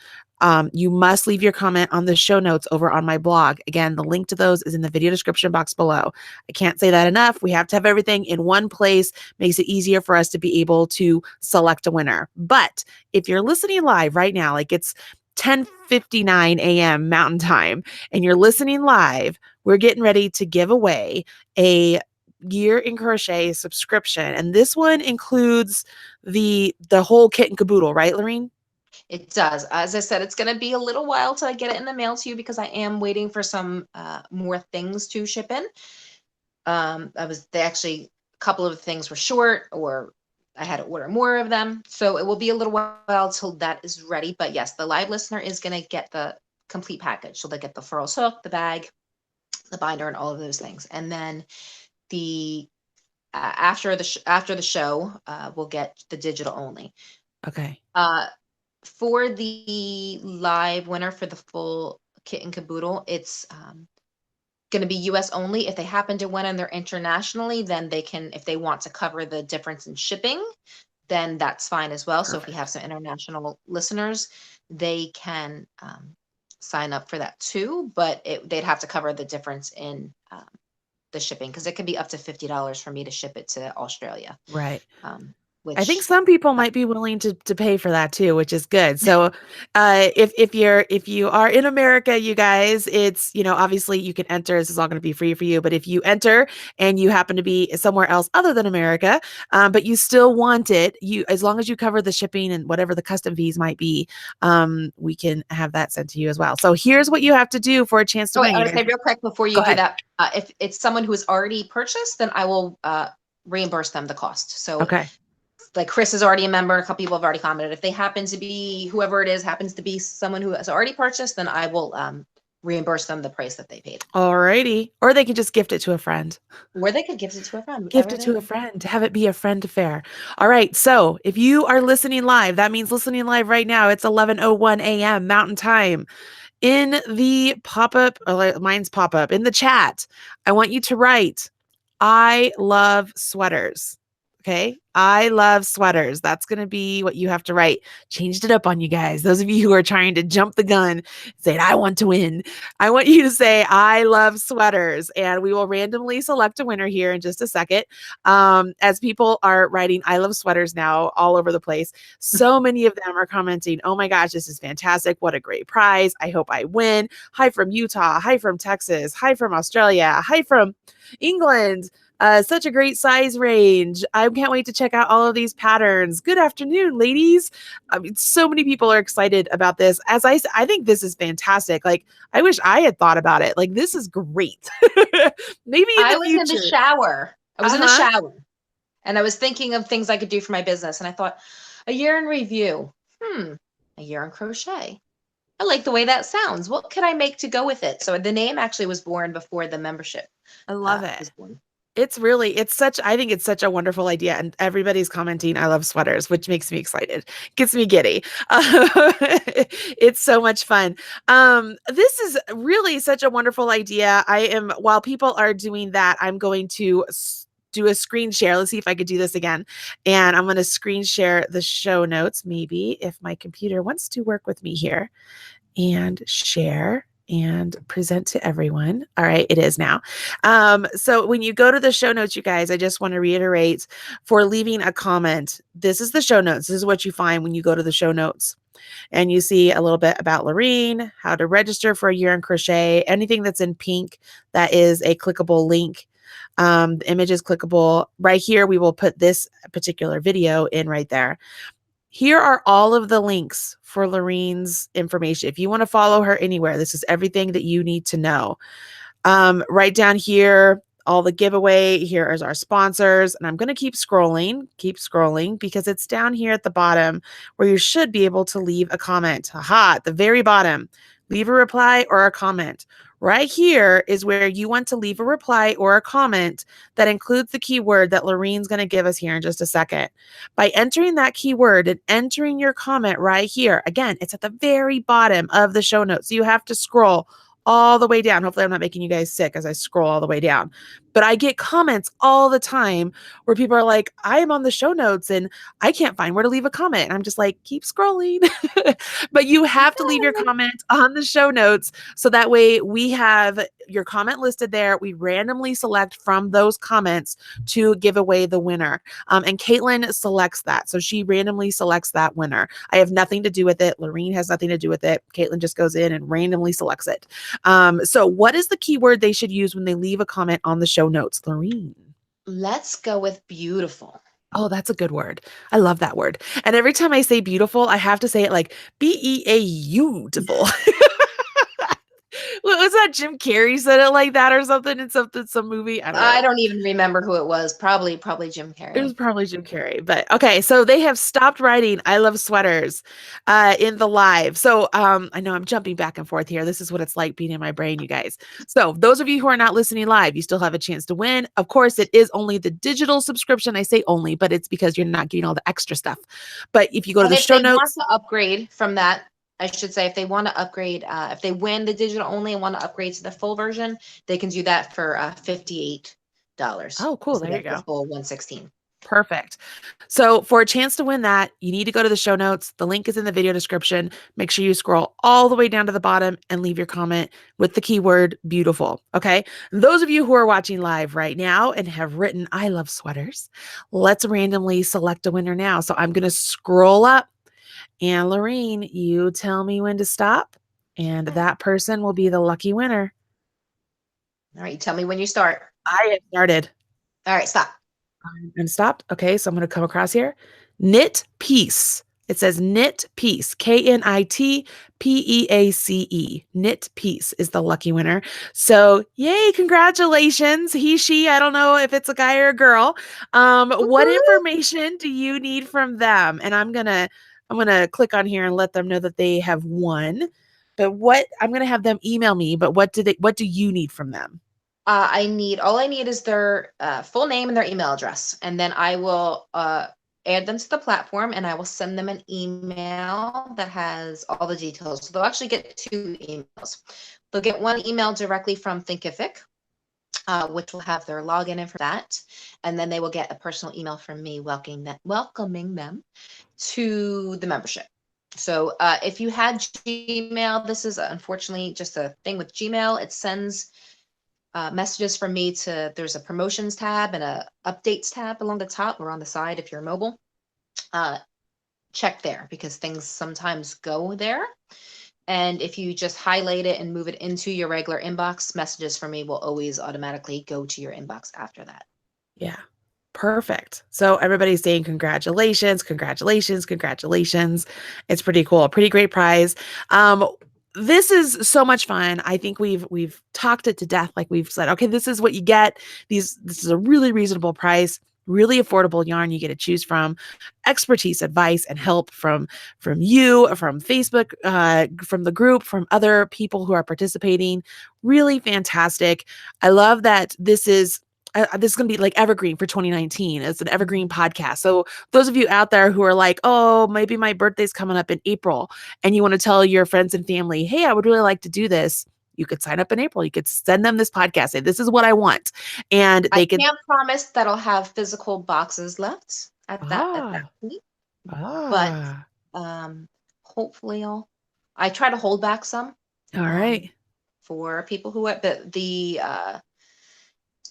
you must leave your comment on the show notes over on my blog. Again, the link to those is in the video description box below. I can't say that enough. We have to have everything in one place. Makes it easier for us to be able to select a winner. But if you're listening live right now, like it's 10:59 a.m. Mountain Time, and you're listening live, we're getting ready to give away a Year in Crochet subscription. And this one includes the whole kit and caboodle, right, Lorene? It does. As I said, it's going to be a little while till I get it in the mail to you because I am waiting for some more things to ship in. A couple of things were short, or I had to order more of them. So it will be a little while till that is ready. But yes, the live listener is going to get the complete package. So they get the furls hook, the bag, the binder, and all of those things. And then the after the show, we'll get the digital only. Okay. For the live winner for the full kit and caboodle, it's going to be US only. If they happen to win and they're internationally, then they can, if they want to cover the difference in shipping, then that's fine as well. Perfect. So if we have some international listeners, they can sign up for that too, but they'd have to cover the difference in the shipping, because it can be up to $50 for me to ship it to Australia. Right. Which I think some people might be willing to pay for that too, which is good. So, if you are in America, you guys, it's, obviously you can enter. This is all going to be free for you. But if you enter and you happen to be somewhere else other than America, but you still want it, as long as you cover the shipping and whatever the custom fees might be, we can have that sent to you as well. So here's what you have to do for a chance to wait, win. I want to say real quick before you Go do ahead. that, if it's someone who has already purchased, then I will reimburse them the cost. So Okay. like Chris is already a member, a couple people have already commented. If they happen to be, whoever it is happens to be someone who has already purchased, then I will reimburse them the price that they paid. Alrighty. Or they can just gift it to a friend. Or they could gift it to a friend, Gift whichever it they to a want. friend, to have it be a friend affair. All right. So if you are listening live, that means listening live right now. It's 11:01 a.m. Mountain Time. In the pop-up, mine's pop-up, in the chat, I want you to write, I love sweaters. Okay. I love sweaters. That's going to be what you have to write. Changed it up on you guys. Those of you who are trying to jump the gun, saying, I want to win. I want you to say, I love sweaters. And we will randomly select a winner here in just a second. As people are writing, I love sweaters now all over the place. So many of them are commenting, oh my gosh, this is fantastic. What a great prize. I hope I win. Hi from Utah. Hi from Texas. Hi from Australia. Hi from England. Such a great size range. I can't wait to check out all of these patterns. Good afternoon, ladies. I mean, so many people are excited about this. As I think this is fantastic. Like, I wish I had thought about it. Like, this is great. Maybe in I the was in the future. shower. I was in the Uh-huh. shower and I was thinking of things I could do for my business. And I thought, a year in review. A year in crochet. I like the way that sounds. What could I make to go with it? So the name actually was born before the membership I love was it. born. I think it's such a wonderful idea. And everybody's commenting, I love sweaters, which makes me excited, gets me giddy. It's so much fun. This is really such a wonderful idea. While people are doing that, I'm going to do a screen share. Let's see if I could do this again. And I'm going to screen share the show notes, maybe if my computer wants to work with me here, and share and present to everyone. All right, it is now. So when you go to the show notes, you guys, I just want to reiterate, for leaving a comment, this is the show notes. This is what you find when you go to the show notes. And you see a little bit about Lorene, how to register for a year in crochet, anything that's in pink, that is a clickable link. The image is clickable. Right here, we will put this particular video in right there. Here are all of the links for Lorene's information. If you want to follow her anywhere, this is everything that you need to know. Right down here, all the giveaway. Here is our sponsors. And I'm going to keep scrolling because it's down here at the bottom where you should be able to leave a comment. Aha, at the very bottom. Leave a reply or a comment. Right here is where you want to leave a reply or a comment that includes the keyword that Lorene's going to give us here in just a second. By entering that keyword and entering your comment right here, again, it's at the very bottom of the show notes. So you have to scroll all the way down. Hopefully I'm not making you guys sick as I scroll all the way down. But I get comments all the time where people are like, I am on the show notes and I can't find where to leave a comment. And I'm just like, keep scrolling. But you have to leave your comment on the show notes. So that way we have your comment listed there. We randomly select from those comments to give away the winner. And Caitlin selects that. So she randomly selects that winner. I have nothing to do with it. Lorene has nothing to do with it. Caitlin just goes in and randomly selects it. So what is the keyword they should use when they leave a comment on the show notes, Lorene? Let's go with beautiful. Oh, that's a good word. I love that word. And every time I say beautiful, I have to say it like beautiful. What was that? Jim Carrey said it like that or something in some movie. I don't I know. don't even remember who it was. Probably Jim It was Carrey. probably Jim Carrey, but okay. So they have stopped writing "I love sweaters" in the live. So I know I'm jumping back and forth here. This is what it's like being in my brain, you guys. So those of you who are not listening live, you still have a chance to win. Of course, it is only the digital subscription. I say only, but it's because you're not getting all the extra stuff. But if you go to And the if show they want notes, to upgrade from that, I should say, if they want to upgrade, if they win the digital only and want to upgrade to the full version, they can do that for $58 oh, cool. There instead you of the go. full 116. Perfect. So for a chance to win that, you need to go to the show notes. The link is in the video description. Make sure you scroll all the way down to the bottom and leave your comment with the keyword beautiful. Okay. Those of you who are watching live right now and have written, I love sweaters, let's randomly select a winner now. So I'm going to scroll up, and Lorene, you tell me when to stop, and that person will be the lucky winner. All right, you tell me when you start. I have started. All right, stop. And stopped. Okay, so I'm going to come across here. Knit Piece. It says Knit Piece, KNITPEACE. Knit Piece is the lucky winner. So, yay, congratulations. He, she, I don't know if it's a guy or a girl. What information do you need from them? And I'm going to click on here and let them know that they have won. But I'm going to have them email me, but what do you need from them? All I need is their full name and their email address, and then I will add them to the platform, and I will send them an email that has all the details. So they'll actually get 2 emails. They'll get one email directly from Thinkific, which will have their login in for that, and then they will get a personal email from me welcoming them to the membership. So if you had Gmail, this is unfortunately just a thing with Gmail. It sends messages from me there's a promotions tab and a updates tab along the top or on the side if you're mobile. Check there because things sometimes go there. And if you just highlight it and move it into your regular inbox, messages from me will always automatically go to your inbox after that. Yeah. Perfect. So everybody's saying congratulations, congratulations, congratulations. It's pretty cool. Pretty great prize. This is so much fun. I think we've talked it to death. Like we've said, okay, this is what you get. This is a really reasonable price, really affordable yarn you get to choose from, expertise, advice, and help from you, from Facebook, from the group, from other people who are participating. Really fantastic. I love that this is going to be like evergreen for 2019. It's an evergreen podcast. So those of you out there who are like, oh, maybe my birthday's coming up in April and you want to tell your friends and family, hey, I would really like to do this. You could sign up in April. You could send them this podcast. Say, this is what I want. And I they could, can't promise that I'll have physical boxes left at that ah, point, but ah, hopefully I try to hold back some all um, right. for people who are the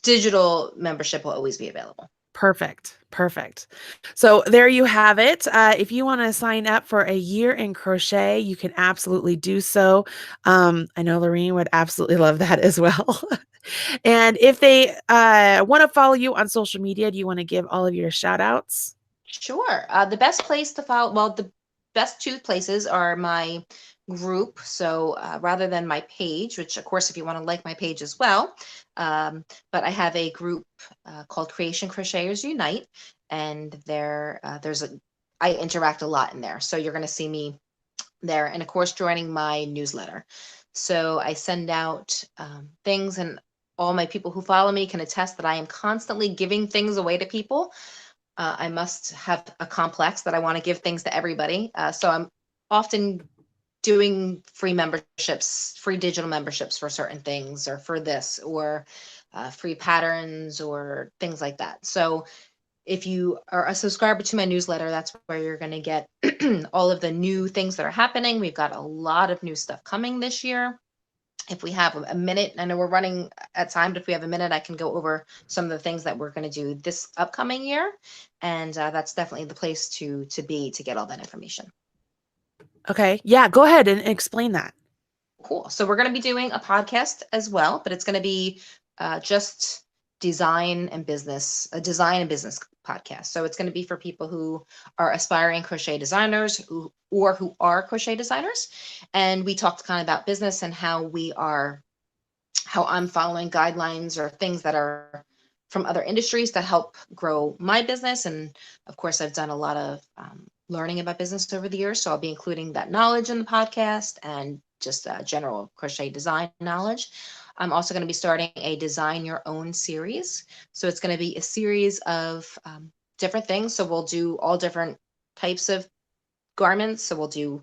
digital membership will always be available. Perfect. Perfect. So there you have it. If you want to sign up for a year in crochet, you can absolutely do so. I know Lorene would absolutely love that as well. And if they want to follow you on social media, do you want to give all of your shout outs? Sure. The best place to follow, well, the best 2 places are my group. So rather than my page, which of course, if you want to like my page as well, but I have a group called Cre8tion Crocheters Unite, and I interact a lot in there. So you're going to see me there, and of course, joining my newsletter. So I send out things, and all my people who follow me can attest that I am constantly giving things away to people. I must have a complex that I want to give things to everybody. So I'm often doing free digital memberships for certain things, or for this, or free patterns, or things like that. So if you are a subscriber to my newsletter, that's where you're going to get all of the new things that are happening. We've got a lot of new stuff coming this year. If we have a minute, I know we're running at time, but if we have a minute, I can go over some of the things that we're going to do this upcoming year. And that's definitely the place to be to get all that information. Okay. Yeah. Go ahead and explain that. Cool. So we're going to be doing a podcast as well, but it's going to be just a design and business podcast. So it's going to be for people who are aspiring crochet designers who are crochet designers. And we talked kind of about business and how I'm following guidelines or things that are from other industries to help grow my business. And of course, I've done a lot of learning about business over the years. So I'll be including that knowledge in the podcast and just general crochet design knowledge. I'm also going to be starting a design your own series. So it's going to be a series of different things. So we'll do all different types of garments. So we'll do,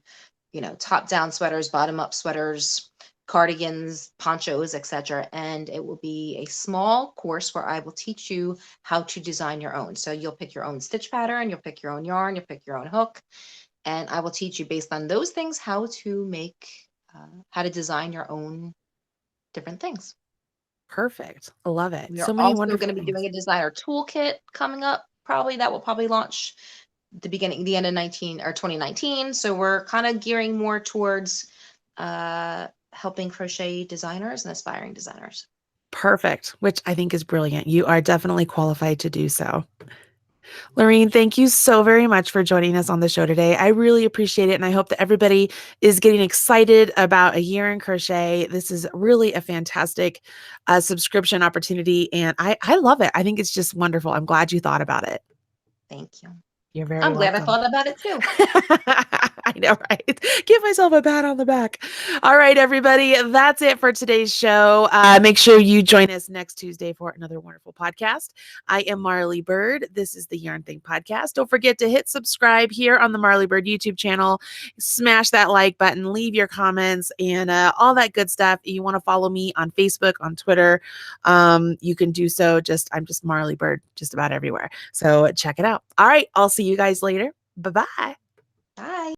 top down sweaters, bottom up sweaters, cardigans, ponchos, etc. And it will be a small course where I will teach you how to design your own. So you'll pick your own stitch pattern, you'll pick your own yarn, you'll pick your own hook, and I will teach you based on those things how to design your own different things. Perfect. I love it. We So are many also wonderful going to be things. doing a designer toolkit coming up. That will probably launch the end of 2019. So we're kind of gearing more towards helping crochet designers and aspiring designers. Perfect, which I think is brilliant. You are definitely qualified to do so. Lorene, thank you so very much for joining us on the show today. I really appreciate it. And I hope that everybody is getting excited about a year in crochet. This is really a fantastic subscription opportunity. And I love it. I think it's just wonderful. I'm glad you thought about it. Thank you. You're very I'm glad I welcome. thought about it too. I know, right? Give myself a pat on the back. All right, everybody. That's it for today's show. Make sure you join us next Tuesday for another wonderful podcast. I am Marley Bird. This is the Yarn Thing Podcast. Don't forget to hit subscribe here on the Marley Bird YouTube channel. Smash that like button, leave your comments, and all that good stuff. You want to follow me on Facebook, on Twitter. You can do so. I'm just Marley Bird just about everywhere. So check it out. All right. I'll see you guys later. Bye-bye. Bye.